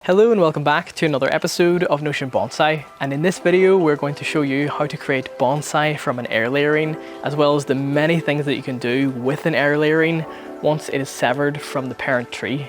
Hello and welcome back to another episode of Notion Bonsai, and in this video we're going to show you how to create bonsai from an air layering, as well as the many things that you can do with an air layering once it is severed from the parent tree.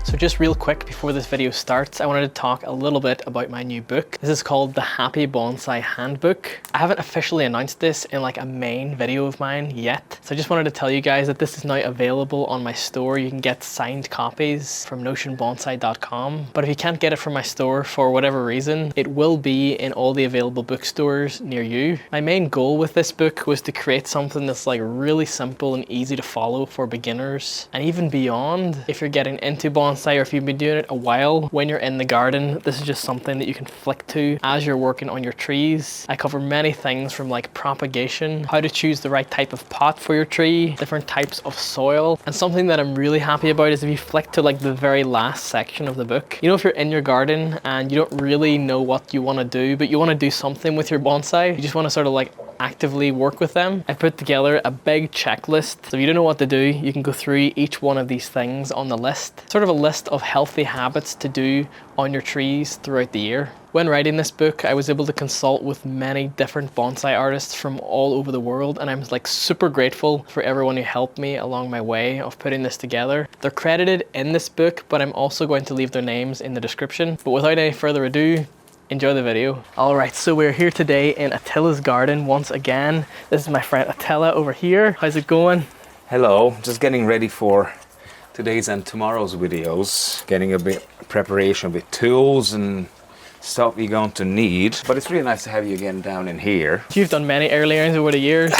So just real quick before this video starts, I wanted to talk a little bit about my new book. This is called The Happy Bonsai Handbook. I haven't officially announced this in like a main video of mine yet. So I just wanted to tell you guys that this is now available on my store. You can get signed copies from notionbonsai.com. But if you can't get it from my store for whatever reason, it will be in all the available bookstores near you. My main goal with this book was to create something that's like really simple and easy to follow for beginners and even beyond. If you're getting into bonsai, or if you've been doing it a while, when you're in the garden, this is just something that you can flick to as you're working on your trees. I cover many things from like propagation, how to choose the right type of pot for your tree, different types of soil, and something that I'm really happy about is if you flick to like the very last section of the book. You know, if you're in your garden and you don't really know what you want to do, but you want to do something with your bonsai, you just want to sort of like actively work with them. I put together a big checklist. So if you don't know what to do, you can go through each one of these things on the list. Sort of a list of healthy habits to do on your trees throughout the year. When writing this book, I was able to consult with many different bonsai artists from all over the world, and I'm like super grateful for everyone who helped me along my way of putting this together. They're credited in this book, but I'm also going to leave their names in the description. But without any further ado, enjoy the video. All right, so we're here today in Attila's garden once again. This is my friend Attila over here. How's it going? Hello, just getting ready for today's and tomorrow's videos. Getting a bit preparation with tools and stuff you're going to need. But it's really nice to have you again down in here. You've done many air layerings over the years.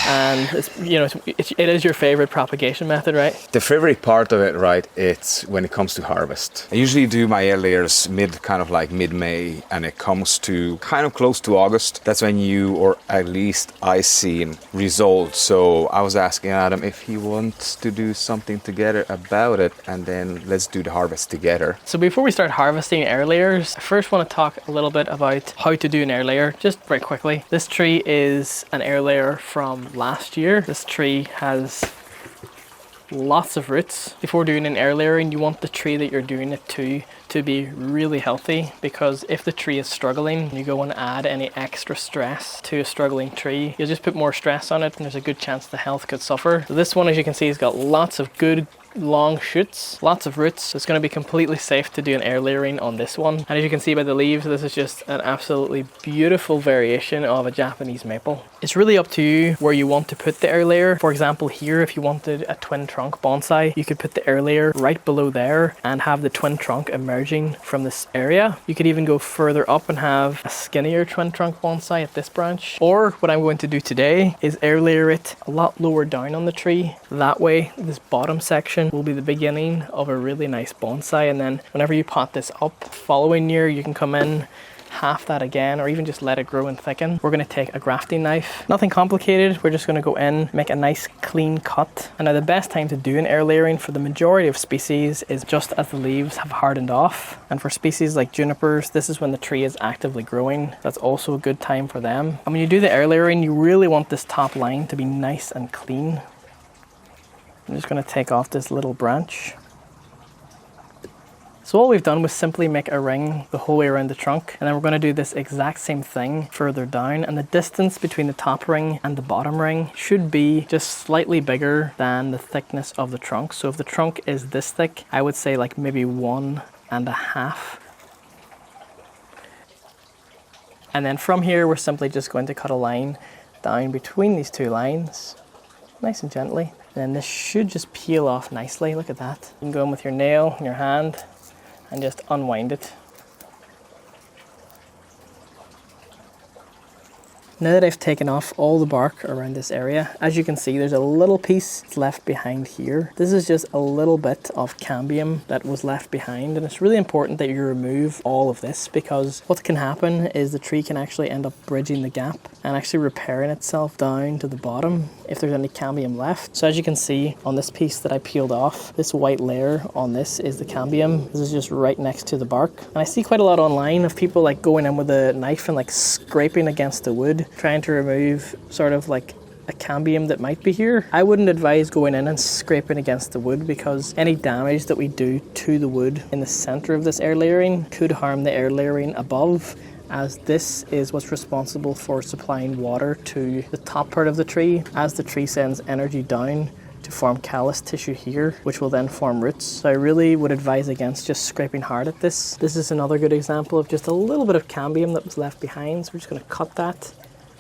And it's, you know, it is your favorite propagation method, right? The favorite part of it, right, it's when it comes to harvest. I usually do my air layers mid-May, and it comes to kind of close to August. That's when you, or at least I, see results. So I was asking Adam if he wants to do something together about it, and then let's do the harvest together. So before we start harvesting air layers, I first want to talk a little bit about how to do an air layer, just very quickly. This tree is an air layer from last year. This tree has lots of roots. Before doing an air layering, you want the tree that you're doing it to be really healthy, because if the tree is struggling, you go and add any extra stress to a struggling tree, you'll just put more stress on it, and there's a good chance the health could suffer. So this one, as you can see, has got lots of good long shoots, lots of roots. So it's going to be completely safe to do an air layering on this one. And as you can see by the leaves, this is just an absolutely beautiful variation of a Japanese maple. It's really up to you where you want to put the air layer. For example, here, if you wanted a twin trunk bonsai, you could put the air layer right below there and have the twin trunk emerging from this area. You could even go further up and have a skinnier twin trunk bonsai at this branch. Or what I'm going to do today is air layer it a lot lower down on the tree. That way, this bottom section will be the beginning of a really nice bonsai, and then whenever you pot this up following year, you can come in half that again, or even just let it grow and thicken. We're going to take a grafting knife, nothing complicated. We're just going to go in, make a nice clean cut. And now the best time to do an air layering for the majority of species is just as the leaves have hardened off. And for species like junipers, this is when the tree is actively growing. That's also a good time for them. And when you do the air layering, you really want this top line to be nice and clean. I'm just going to take off this little branch. So all we've done was simply make a ring the whole way around the trunk, and then we're going to do this exact same thing further down, and the distance between the top ring and the bottom ring should be just slightly bigger than the thickness of the trunk. So if the trunk is this thick, I would say like maybe 1.5. And then from here, we're simply just going to cut a line down between these two lines, nice and gently. And then this should just peel off nicely. Look at that. You can go in with your nail in your hand and just unwind it. Now that I've taken off all the bark around this area, as you can see, there's a little piece left behind here. This is just a little bit of cambium that was left behind, and it's really important that you remove all of this, because what can happen is the tree can actually end up bridging the gap and actually repairing itself down to the bottom if there's any cambium left. So as you can see on this piece that I peeled off, this white layer on this is the cambium. This is just right next to the bark. And I see quite a lot online of people like going in with a knife and like scraping against the wood, trying to remove sort of like a cambium that might be here. I wouldn't advise going in and scraping against the wood, because any damage that we do to the wood in the center of this air layering could harm the air layering above, as this is what's responsible for supplying water to the top part of the tree as the tree sends energy down to form callus tissue here, which will then form roots. So I really would advise against just scraping hard at this. This is another good example of just a little bit of cambium that was left behind. So we're just going to cut that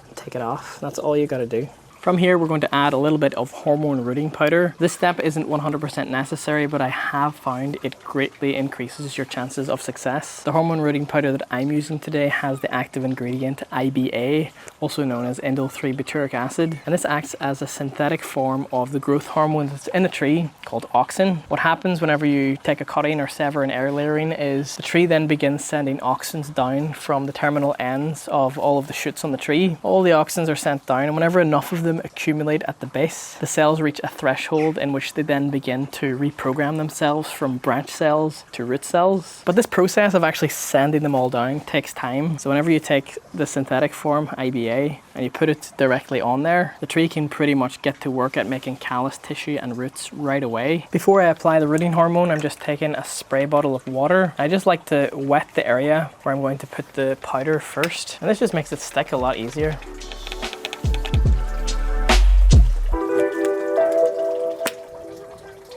and take it off. That's all you got to do. From here, we're going to add a little bit of hormone rooting powder. This step isn't 100% necessary, but I have found it greatly increases your chances of success. The hormone rooting powder that I'm using today has the active ingredient IBA, also known as indole-3-butyric acid, and this acts as a synthetic form of the growth hormone that's in the tree called auxin. What happens whenever you take a cutting or sever an air layering is the tree then begins sending auxins down from the terminal ends of all of the shoots on the tree. All the auxins are sent down, and whenever enough of them accumulate at the base, the cells reach a threshold in which they then begin to reprogram themselves from branch cells to root cells. But this process of actually sending them all down takes time. So whenever you take the synthetic form, IBA, and you put it directly on there, the tree can pretty much get to work at making callus tissue and roots right away. Before I apply the rooting hormone, I'm just taking a spray bottle of water. I just like to wet the area where I'm going to put the powder first, and this just makes it stick a lot easier.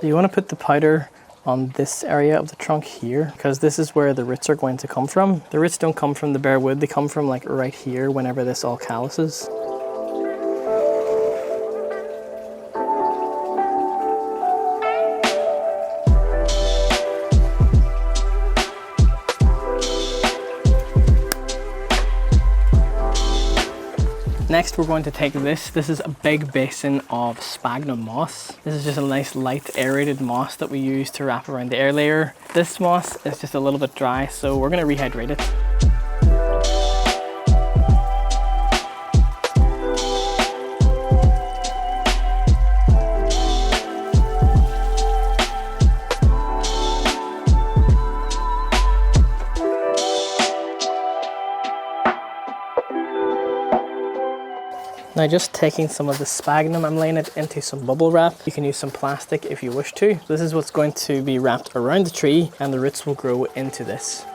You want to put the powder on this area of the trunk here, because this is where the roots are going to come from. The roots don't come from the bare wood, they come from like right here whenever this all calluses. Next, we're going to take this. This is a big basin of sphagnum moss. This is just a nice light aerated moss that we use to wrap around the air layer. This moss is just a little bit dry, so we're going to rehydrate it. Now just taking some of the sphagnum, I'm laying it into some bubble wrap. You can use some plastic if you wish to. This is what's going to be wrapped around the tree, and the roots will grow into this.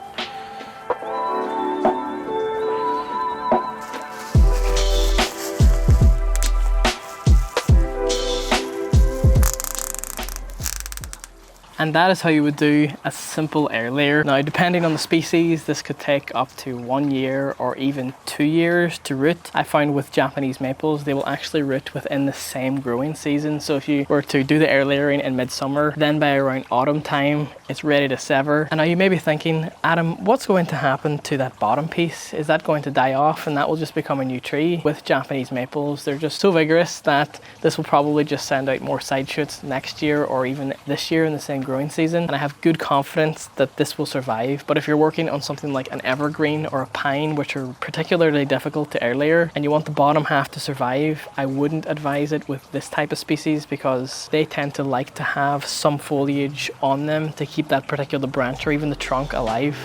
And that is how you would do a simple air layer. Now, depending on the species, this could take up to 1 year or even 2 years to root. I found with Japanese maples, they will actually root within the same growing season. So if you were to do the air layering in midsummer, then by around autumn time, it's ready to sever. And now you may be thinking, Adam, what's going to happen to that bottom piece? Is that going to die off and that will just become a new tree? With Japanese maples, they're just so vigorous that this will probably just send out more side shoots next year or even this year in the same growing season, and I have good confidence that this will survive. But if you're working on something like an evergreen or a pine, which are particularly difficult to air layer, and you want the bottom half to survive, I wouldn't advise it with this type of species, because they tend to like to have some foliage on them to keep that particular branch or even the trunk alive.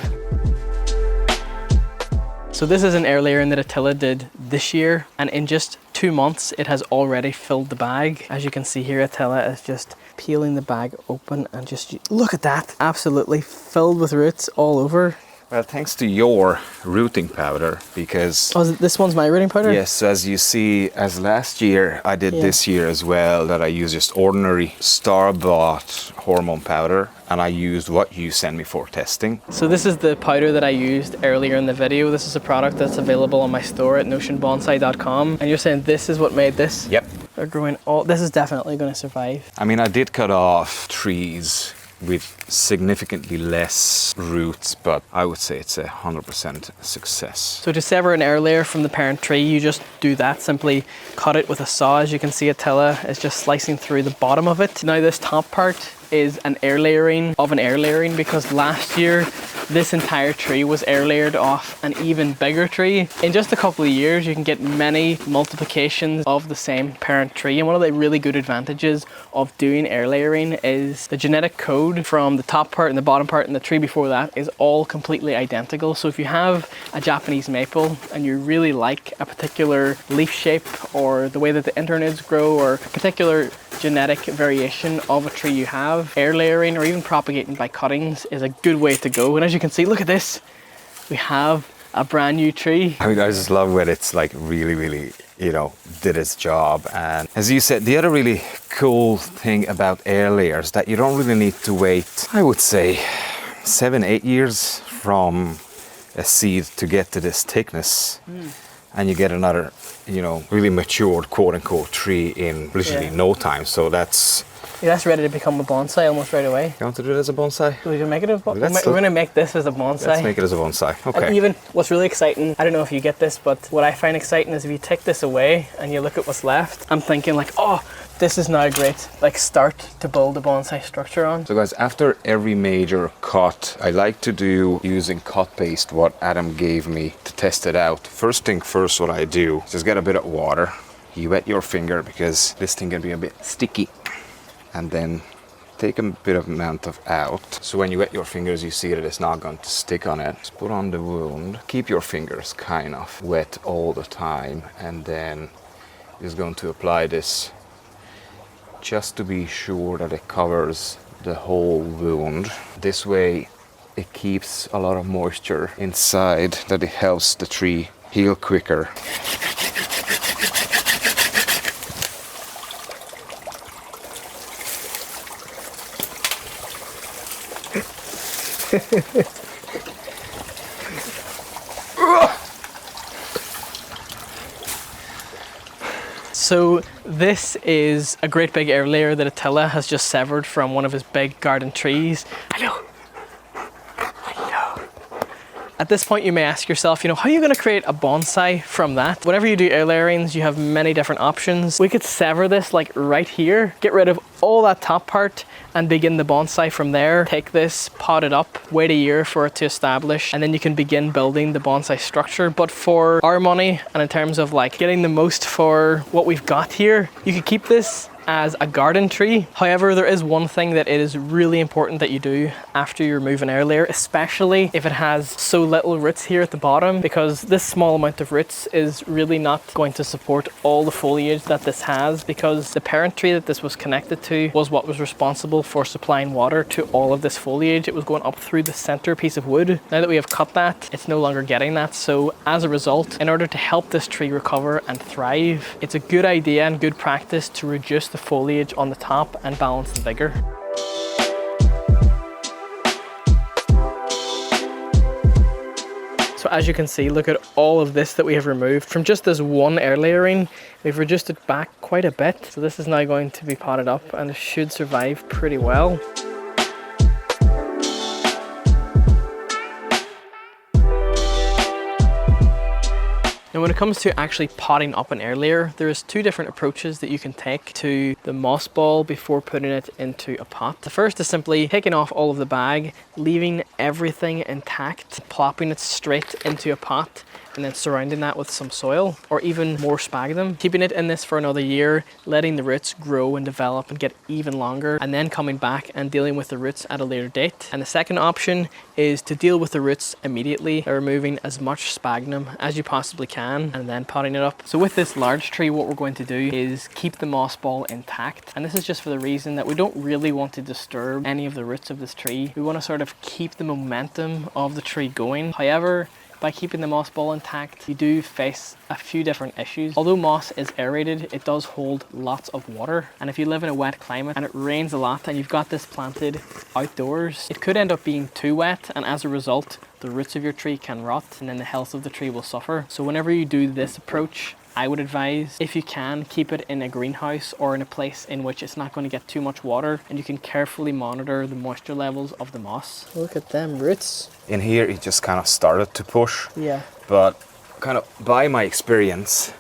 So this is an air layering that Attila did this year, and in just 2 months it has already filled the bag. As you can see here, Attila is just peeling the bag open, and just look at that, absolutely filled with roots all over. Well, thanks to your rooting powder, because... Oh, this one's my rooting powder? Yes, as you see, as last year, I did this year as well, that I used just ordinary store-bought hormone powder, and I used what you sent me for testing. So this is the powder that I used earlier in the video. This is a product that's available on my store at notionbonsai.com, and you're saying this is what made this? Yep. They're growing all... This is definitely going to survive. I mean, I did cut off trees with significantly less roots, but I would say it's 100% success. So to sever an air layer from the parent tree, you just do that, simply cut it with a saw. As you can see, Attila is just slicing through the bottom of it. Now this top part is an air layering of an air layering, because last year this entire tree was air layered off an even bigger tree. In just a couple of years, you can get many multiplications of the same parent tree. And one of the really good advantages of doing air layering is the genetic code from the top part and the bottom part and the tree before that is all completely identical. So if you have a Japanese maple and you really like a particular leaf shape or the way that the internodes grow or a particular genetic variation of a tree you have, air layering or even propagating by cuttings is a good way to go. And as you can see, look at this, we have a brand new tree. I mean, I just love when it's like really, you know, did its job. And as you said, the other really cool thing about air layers that you don't really need to wait, I would say 7-8 years from a seed to get to this thickness. And you get another, you know, really matured quote-unquote tree in literally no time. So that's ready to become a bonsai almost right away. You want to do it as a bonsai? We can make it a bonsai. We're going to make this as a bonsai. Let's make it as a bonsai. Okay. And even what's really exciting, I don't know if you get this, but what I find exciting is if you take this away and you look at what's left, I'm thinking like, oh, this is now a great like start to build a bonsai structure on. So guys, after every major cut, I like to do using cut paste what Adam gave me to test it out. First thing first, what I do is just get a bit of water. You wet your finger because this thing can be a bit sticky. And then take a bit of amount of out. So when you wet your fingers, you see that it's not going to stick on it. Just put on the wound. Keep your fingers kind of wet all the time. And then just going to apply this just to be sure that it covers the whole wound. This way it keeps a lot of moisture inside, that it helps the tree heal quicker. So this is a great big air layer that Attila has just severed from one of his big garden trees. Hello. At this point, you may ask yourself, you know, how are you going to create a bonsai from that? Whenever you do air layerings, you have many different options. We could sever this like right here, get rid of all that top part and begin the bonsai from there. Take this, pot it up, wait a year for it to establish, and then you can begin building the bonsai structure. But for our money, and in terms of like getting the most for what we've got here, you could keep this as a garden tree. However, there is one thing that it is really important that you do after you remove an air layer, especially if it has so little roots here at the bottom, because this small amount of roots is really not going to support all the foliage that this has, because the parent tree that this was connected to was what was responsible for supplying water to all of this foliage. It was going up through the center piece of wood. Now that we have cut that, it's no longer getting that. So as a result, in order to help this tree recover and thrive, it's a good idea and good practice to reduce the foliage on the top and balance the vigor. So as you can see, look at all of this that we have removed from just this one air layering. We've reduced it back quite a bit. So this is now going to be potted up and it should survive pretty well. Now when it comes to actually potting up an air layer, there's two different approaches that you can take to the moss ball before putting it into a pot. The first is simply taking off all of the bag, leaving everything intact, plopping it straight into a pot, and then surrounding that with some soil or even more sphagnum, keeping it in this for another year, letting the roots grow and develop and get even longer, and then coming back and dealing with the roots at a later date. And the second option is to deal with the roots immediately by removing as much sphagnum as you possibly can and then potting it up. So with this large tree, what we're going to do is keep the moss ball intact. And this is just for the reason that we don't really want to disturb any of the roots of this tree. We want to sort of keep the momentum of the tree going. However, by keeping the moss ball intact, you do face a few different issues. Although moss is aerated, it does hold lots of water. And if you live in a wet climate and it rains a lot and you've got this planted outdoors, it could end up being too wet. And as a result, the roots of your tree can rot and then the health of the tree will suffer. So whenever you do this approach, I would advise, if you can, keep it in a greenhouse or in a place in which it's not going to get too much water, and you can carefully monitor the moisture levels of the moss. Look at them roots. In here, it just kind of started to push. Yeah. But kind of by my experience,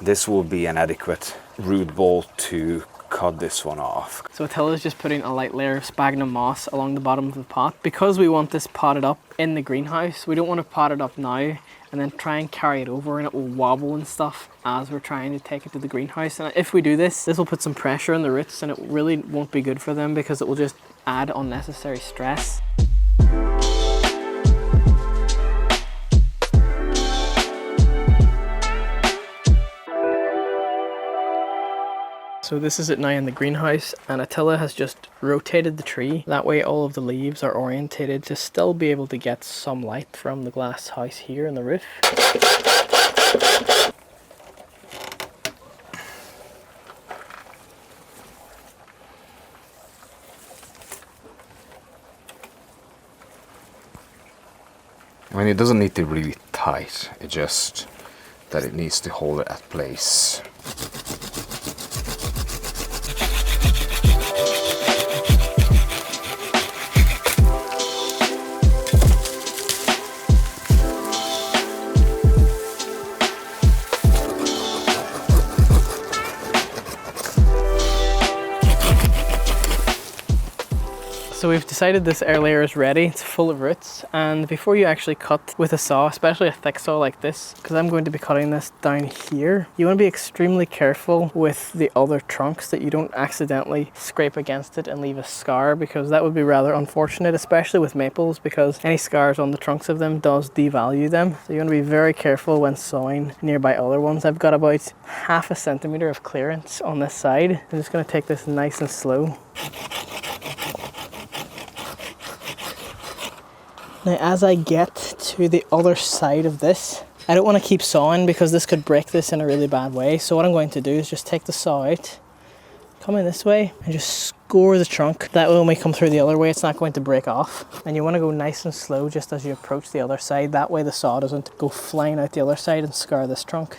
this will be an adequate root ball to cut this one off. So Attila's just putting a light layer of sphagnum moss along the bottom of the pot. Because we want this potted up in the greenhouse, we don't want to pot it up now and then try and carry it over, and it will wobble and stuff as we're trying to take it to the greenhouse. And if we do this, this will put some pressure on the roots, and it really won't be good for them because it will just add unnecessary stress. So this is it now in the greenhouse, and Attila has just rotated the tree. That way all of the leaves are orientated to still be able to get some light from the glass house here in the roof. I mean, it doesn't need to be really tight, it's just that it needs to hold it at place. So we've decided this air layer is ready, it's full of roots, and before you actually cut with a saw, especially a thick saw like this, because I'm going to be cutting this down here, you want to be extremely careful with the other trunks that you don't accidentally scrape against it and leave a scar, because that would be rather unfortunate, especially with maples, because any scars on the trunks of them does devalue them. So you want to be very careful when sawing nearby other ones. I've got about 1/2 centimeter of clearance on this side. I'm just going to take this nice and slow. Now as I get to the other side of this, I don't want to keep sawing because this could break this in a really bad way. So what I'm going to do is just take the saw out, come in this way and just score the trunk. That way when we come through the other way, it's not going to break off. And you want to go nice and slow just as you approach the other side. That way the saw doesn't go flying out the other side and scar this trunk.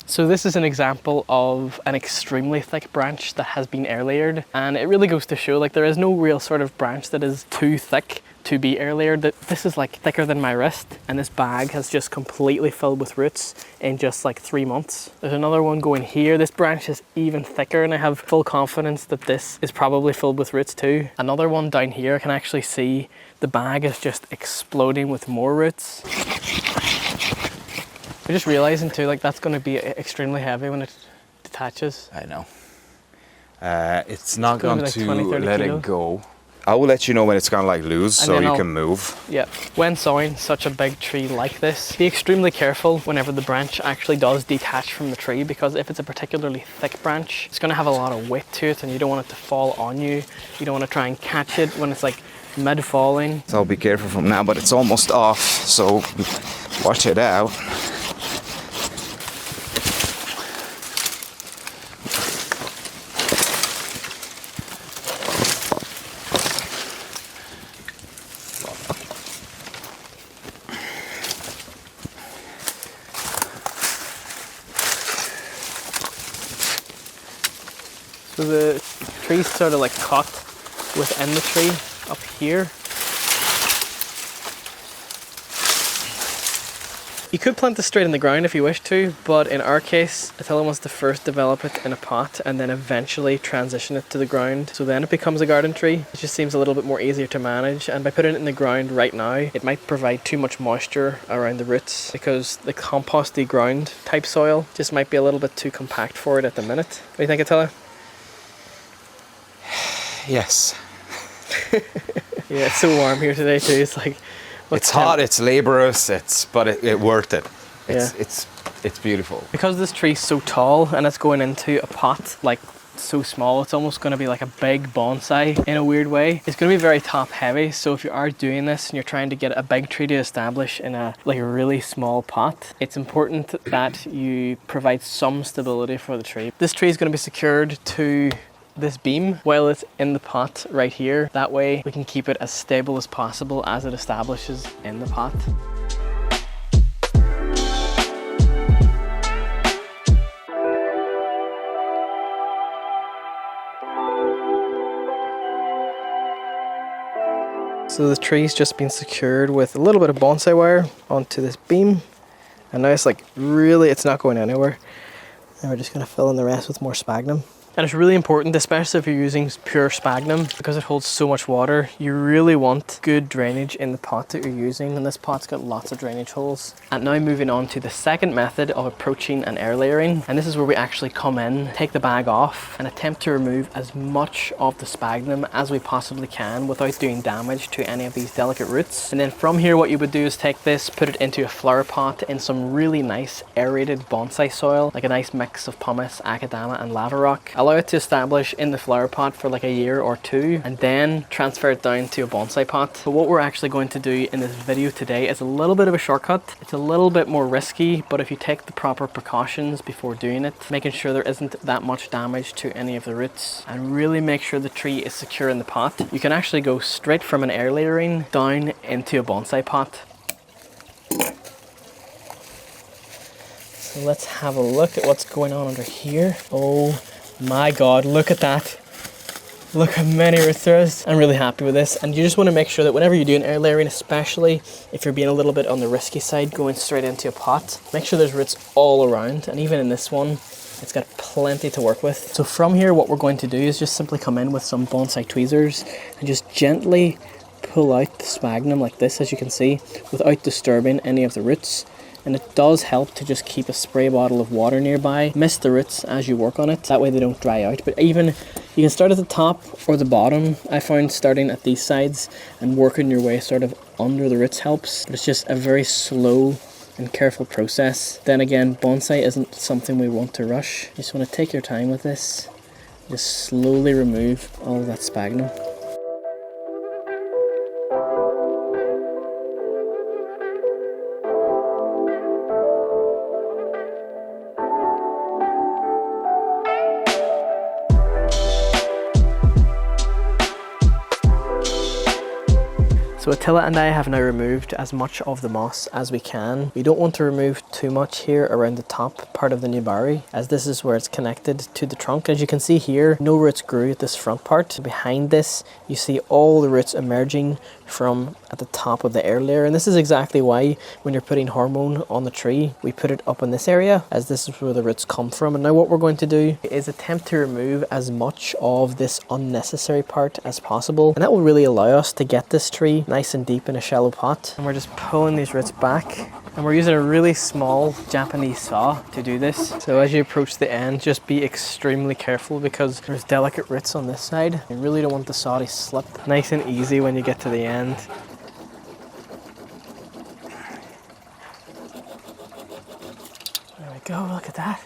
So this is an example of an extremely thick branch that has been air layered, and it really goes to show like there is no real sort of branch that is too thick to be air layered. This is like thicker than my wrist, and this bag has just completely filled with roots in just like 3 months. There's another one going here. This branch is even thicker, and I have full confidence that this is probably filled with roots too. Another one down here, I can actually see the bag is just exploding with more roots. I'm just realizing too, like that's going to be extremely heavy when it detaches. I know. It's not going like to 20, 30 let kilos. it go. I will let you know when it's kind of like loose, And so then you I'll- can move. Yeah. When sawing such a big tree like this, be extremely careful whenever the branch actually does detach from the tree, because if it's a particularly thick branch, it's going to have a lot of weight to it and you don't want it to fall on you. You don't want to try and catch it when it's like mid-falling. So I'll be careful from now, but it's almost off, so watch it out. So the tree's sort of like caught within the tree up here. You could plant this straight in the ground if you wish to, but in our case, Attila wants to first develop it in a pot and then eventually transition it to the ground. So then it becomes a garden tree. It just seems a little bit more easier to manage, and by putting it in the ground right now, it might provide too much moisture around the roots because the composty ground type soil just might be a little bit too compact for it at the minute. What do you think, Attila? Yes. Yeah, it's so warm here today too. It's like It's hot, it's laborious, but it worth it. It's Yeah. it's beautiful. Because this tree's so tall and it's going into a pot like so small, it's almost going to be like a big bonsai in a weird way. It's going to be very top heavy, so if you are doing this and you're trying to get a big tree to establish in a really small pot, it's important that you provide some stability for the tree. This tree is going to be secured to this beam while it's in the pot right here. That way we can keep it as stable as possible as it establishes in the pot. So the tree's just been secured with a little bit of bonsai wire onto this beam. And now it's like really, it's not going anywhere. And we're just gonna fill in the rest with more sphagnum. And it's really important, especially if you're using pure sphagnum, because it holds so much water. You really want good drainage in the pot that you're using, and this pot's got lots of drainage holes. And now moving on to the second method of approaching an air layering, and this is where we actually come in, take the bag off, and attempt to remove as much of the sphagnum as we possibly can without doing damage to any of these delicate roots. And then from here, what you would do is take this, put it into a flower pot in some really nice aerated bonsai soil, like a nice mix of pumice, akadama, and lava rock. Allow it to establish in the flower pot for like a year or two, and then transfer it down to a bonsai pot. But what we're actually going to do in this video today is a little bit of a shortcut. It's a little bit more risky, but if you take the proper precautions before doing it, making sure there isn't that much damage to any of the roots, and really make sure the tree is secure in the pot, you can actually go straight from an air layering down into a bonsai pot. So let's have a look at what's going on under here. Oh my god, look at that. Look how many roots there is. I'm really happy with this, and you just want to make sure that whenever you do an air layering, especially if you're being a little bit on the risky side going straight into a pot, make sure there's roots all around, and even in this one it's got plenty to work with. So from here, what we're going to do is just simply come in with some bonsai tweezers and just gently pull out the sphagnum like this, as you can see, without disturbing any of the roots. And it does help to just keep a spray bottle of water nearby. Mist the roots as you work on it, that way they don't dry out. But even, you can start at the top or the bottom. I found starting at these sides and working your way sort of under the roots helps. But it's just a very slow and careful process. Then again, bonsai isn't something we want to rush. You just want to take your time with this. Just slowly remove all of that sphagnum. So Attila and I have now removed as much of the moss as we can. We don't want to remove too much here around the top part of the nubari, as this is where it's connected to the trunk. As you can see here, no roots grew at this front part. Behind this, you see all the roots emerging from at the top of the air layer, and this is exactly why when you're putting hormone on the tree, we put it up in this area, as this is where the roots come from. And now what we're going to do is attempt to remove as much of this unnecessary part as possible, and that will really allow us to get this tree nice and deep in a shallow pot. And we're just pulling these roots back, and we're using a really small Japanese saw to do this. So as you approach the end, just be extremely careful, because there's delicate roots on this side. You really don't want the saw to slip. Nice and easy when you get to the end. There we go, look at that.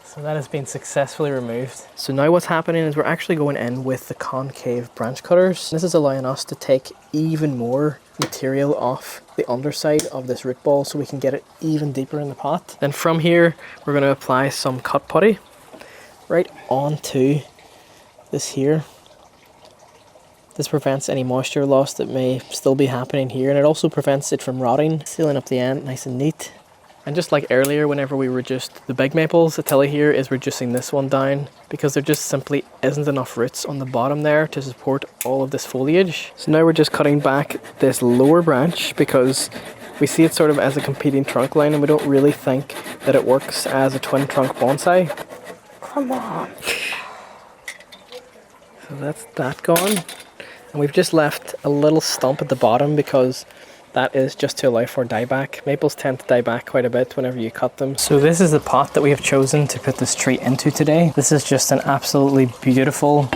So that has been successfully removed. So now what's happening is we're actually going in with the concave branch cutters. This is allowing us to take even more material off the underside of this root ball so we can get it even deeper in the pot. Then from here, we're going to apply some cut putty right onto this here. This prevents any moisture loss that may still be happening here, and it also prevents it from rotting, sealing up the end nice and neat. And just like earlier, whenever we reduced the big maples, Attila here is reducing this one down because there just simply isn't enough roots on the bottom there to support all of this foliage. So now we're just cutting back this lower branch because we see it sort of as a competing trunk line, and we don't really think that it works as a twin trunk bonsai. Come on. So that's that gone. And we've just left a little stump at the bottom because that is just to allow for dieback. Maples tend to die back quite a bit whenever you cut them. So this is the pot that we have chosen to put this tree into today. This is just an absolutely beautiful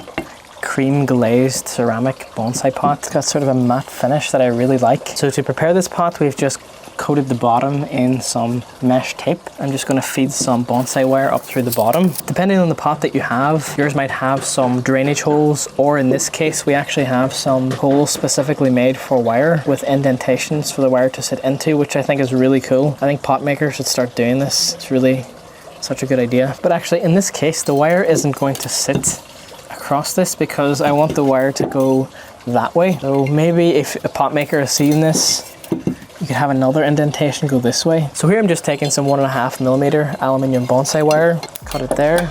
cream glazed ceramic bonsai pot. It's got sort of a matte finish that I really like. So to prepare this pot, we've just coated the bottom in some mesh tape. I'm just going to feed some bonsai wire up through the bottom. Depending on the pot that you have, yours might have some drainage holes, or in this case we actually have some holes specifically made for wire with indentations for the wire to sit into, which I think is really cool. I think pot makers should start doing this. It's really such a good idea. But actually in this case the wire isn't going to sit across this because I want the wire to go that way. So maybe if a pot maker is seeing this, you could have another indentation go this way. So here I'm just taking some 1.5mm aluminium bonsai wire, cut it there.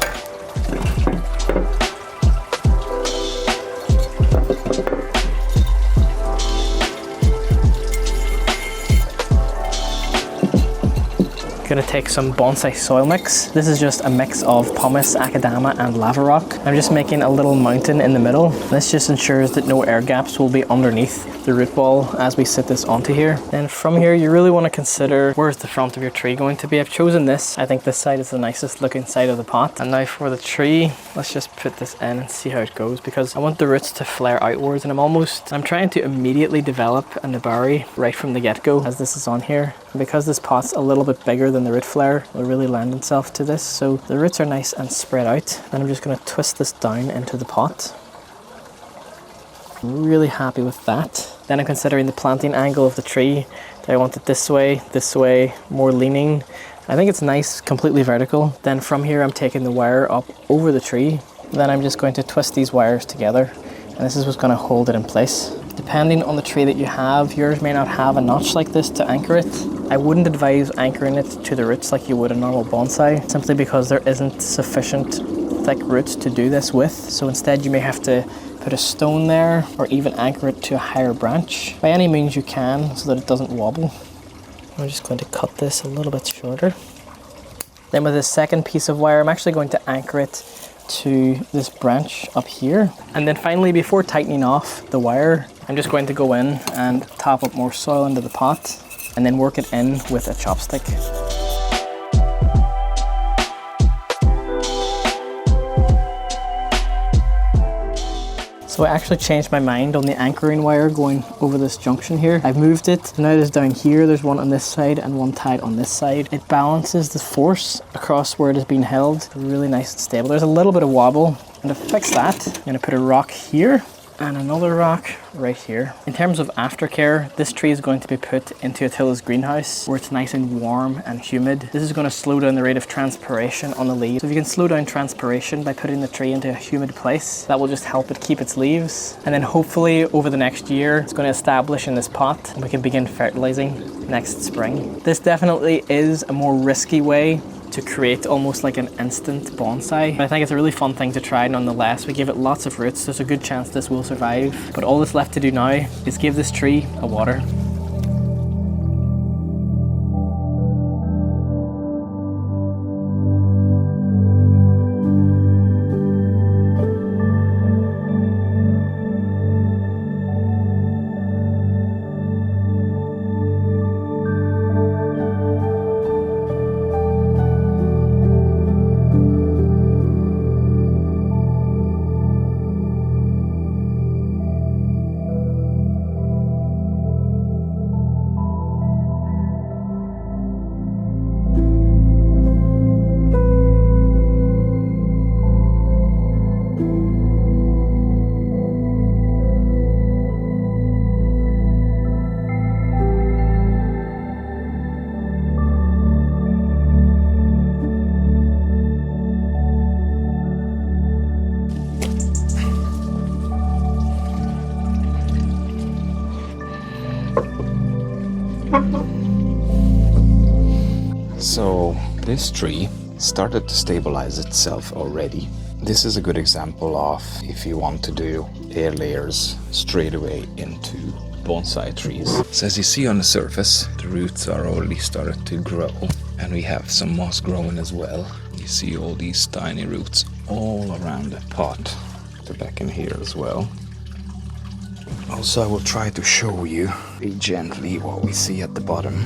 Gonna take some bonsai soil mix. This is just a mix of pumice, akadama and lava rock. I'm just making a little mountain in the middle. This just ensures that no air gaps will be underneath the root ball as we sit this onto here. Then from here you really want to consider where's the front of your tree going to be. I've chosen this. I think this side is the nicest looking side of the pot. And now for the tree, let's just put this in and see how it goes, because I want the roots to flare outwards, and I'm trying to immediately develop a nabari right from the get-go as this is on here. And because this pot's a little bit bigger than the root flare, will really lend itself to this. So the roots are nice and spread out. Then I'm just going to twist this down into the pot. I'm really happy with that. Then I'm considering the planting angle of the tree. Do I want it this way, more leaning? I think it's nice, completely vertical. Then from here I'm taking the wire up over the tree. Then I'm just going to twist these wires together, and this is what's going to hold it in place. Depending on the tree that you have, yours may not have a notch like this to anchor it. I wouldn't advise anchoring it to the roots like you would a normal bonsai, simply because there isn't sufficient thick roots to do this with. So instead you may have to put a stone there, or even anchor it to a higher branch. By any means you can, so that it doesn't wobble. I'm just going to cut this a little bit shorter. Then with this second piece of wire, I'm actually going to anchor it to this branch up here. And then finally, before tightening off the wire, I'm just going to go in and top up more soil into the pot and then work it in with a chopstick. So I actually changed my mind on the anchoring wire going over this junction here. I've moved it. Now there's down here, there's one on this side and one tied on this side. It balances the force across where it is being held. Really nice and stable. There's a little bit of wobble. And to fix that, I'm gonna put a rock here and another rock right here. In terms of aftercare, this tree is going to be put into Attila's greenhouse where it's nice and warm and humid. This is going to slow down the rate of transpiration on the leaves. So if you can slow down transpiration by putting the tree into a humid place, that will just help it keep its leaves. And then hopefully over the next year, it's going to establish in this pot and we can begin fertilizing next spring. This definitely is a more risky way to create almost like an instant bonsai. But I think it's a really fun thing to try nonetheless. We give it lots of roots. There's a good chance this will survive. But all that's left to do now is give this tree a water. So this tree started to stabilize itself already. This is a good example of if you want to do air layers straight away into bonsai trees. So as you see on the surface, the roots are already started to grow, and we have some moss growing as well. You see all these tiny roots all around the pot. They're back in here as well. Also, I will try to show you very gently what we see at the bottom.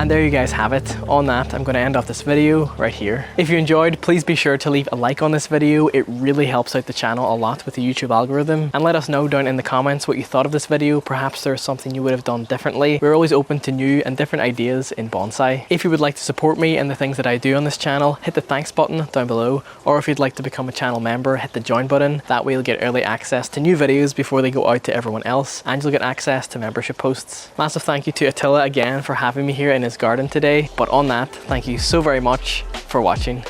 And there you guys have it. On that, I'm going to end off this video right here. If you enjoyed, please be sure to leave a like on this video. It really helps out the channel a lot with the YouTube algorithm. And let us know down in the comments what you thought of this video. Perhaps there's something you would have done differently. We're always open to new and different ideas in bonsai. If you would like to support me and the things that I do on this channel, hit the thanks button down below. Or if you'd like to become a channel member, hit the join button. That way you'll get early access to new videos before they go out to everyone else, and you'll get access to membership posts. Massive thank you to Attila again for having me here in his garden today. But on that, thank you so very much for watching.